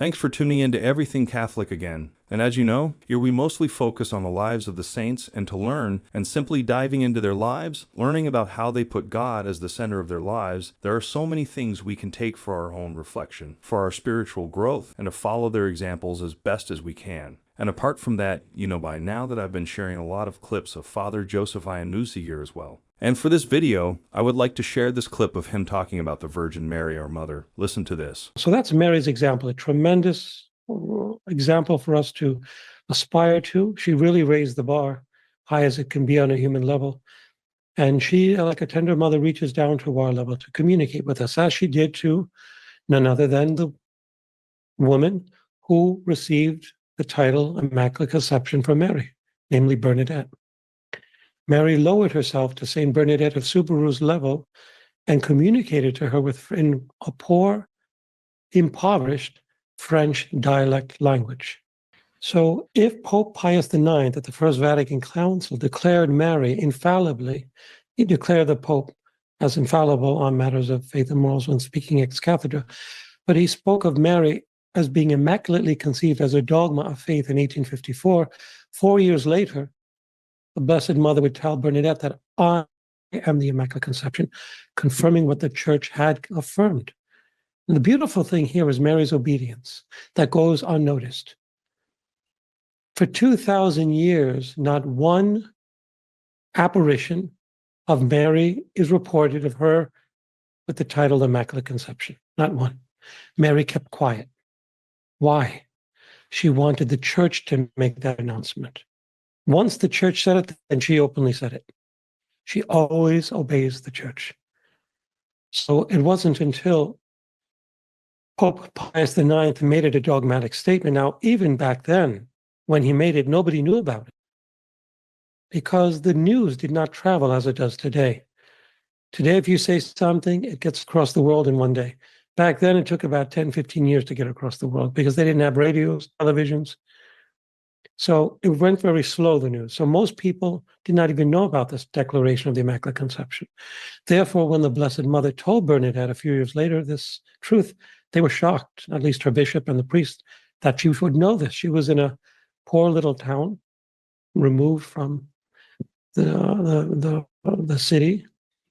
Thanks for tuning in to Everything Catholic again. And as you know, here we mostly focus on the lives of the saints and to learn and simply diving into their lives, learning about how they put God as the center of their lives. There are so many things we can take for our own reflection, for our spiritual growth, and to follow their examples as best as we can. And apart from that, you know by now that I've been sharing a lot of clips of Father Joseph Iannuzzi here as well. And for this video, I would like to share this clip of him talking about the Virgin Mary, our mother. Listen to this. So that's Mary's example, a tremendous example for us to aspire to. She really raised the bar high as it can be on a human level. And she, like a tender mother, reaches down to our level to communicate with us, as she did to none other than the woman who received the title Immaculate Conception from Mary, namely Bernadette. Mary lowered herself to Saint Bernadette of Subaru's level and communicated to her in a poor, impoverished French dialect language. So if Pope Pius IX at the First Vatican Council declared Mary infallibly, he declared the Pope as infallible on matters of faith and morals when speaking ex cathedra, but he spoke of Mary as being immaculately conceived as a dogma of faith in 1854. 4 years later, the Blessed Mother would tell Bernadette that I am the Immaculate Conception, confirming what the Church had affirmed. And the beautiful thing here is Mary's obedience that goes unnoticed. For 2,000 years, not one apparition of Mary is reported of her with the title Immaculate Conception. Not one. Mary kept quiet. Why? She wanted the Church to make that announcement. Once the Church said it, then she openly said it. She always obeys the Church. So it wasn't until Pope Pius IX made it a dogmatic statement. Now, even back then, when he made it, nobody knew about it because the news did not travel as it does today. Today, if you say something, it gets across the world in one day. Back then, it took about 10, 15 years to get across the world because they didn't have radios, televisions. So it went very slow, the news. So most people did not even know about this declaration of the Immaculate Conception. Therefore, when the Blessed Mother told Bernadette a few years later this truth, they were shocked, at least her bishop and the priest, that she would know this. She was in a poor little town, removed from the city,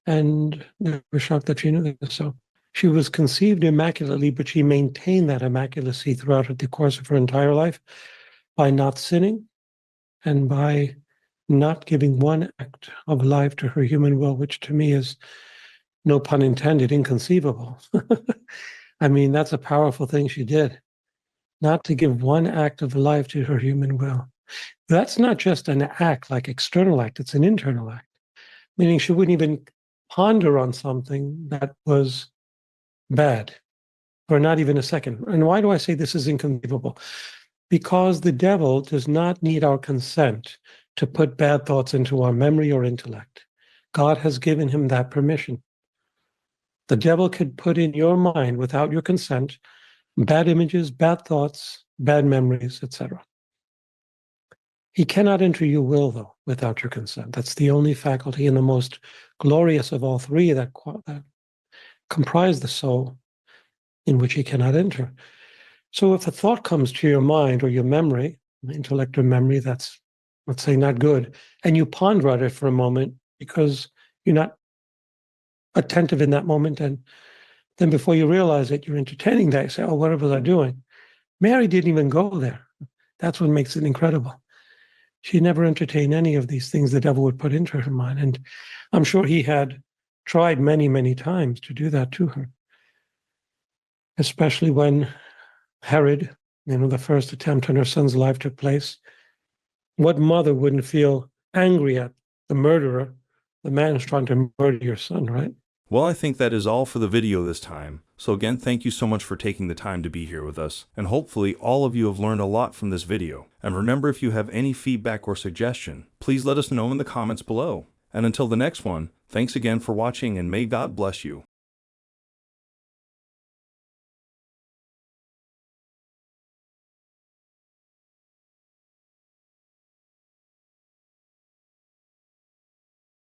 and they were shocked that she knew this. So she was conceived immaculately, but she maintained that immaculacy throughout the course of her entire life by not sinning and by not giving one act of life to her human will, which to me is, no pun intended, inconceivable. I mean, that's a powerful thing she did, not to give one act of life to her human will. That's not just an act, like external act, it's an internal act, meaning she wouldn't even ponder on something that was bad, or not even a second. And why do I say this is inconceivable? Because the devil does not need our consent to put bad thoughts into our memory or intellect. God has given him that permission. The devil could put in your mind, without your consent, bad images, bad thoughts, bad memories, etc. He cannot enter your will, though, without your consent. That's the only faculty and the most glorious of all three that comprise the soul, in which he cannot enter. So if a thought comes to your mind or your memory, intellect or memory, that's, let's say, not good, and you ponder on it for a moment because you're not attentive in that moment, and then before you realize it, you're entertaining that. You say, oh, what was I doing? Mary didn't even go there. That's what makes it incredible. She never entertained any of these things the devil would put into her mind. And I'm sure he had tried many, many times to do that to her, especially when Herod, the first attempt on her son's life took place. What mother wouldn't feel angry at the murderer, the man who's trying to murder your son, right? Well, I think that is all for the video this time. So again, thank you so much for taking the time to be here with us. And hopefully all of you have learned a lot from this video. And remember, if you have any feedback or suggestion, please let us know in the comments below. And until the next one, thanks again for watching and may God bless you.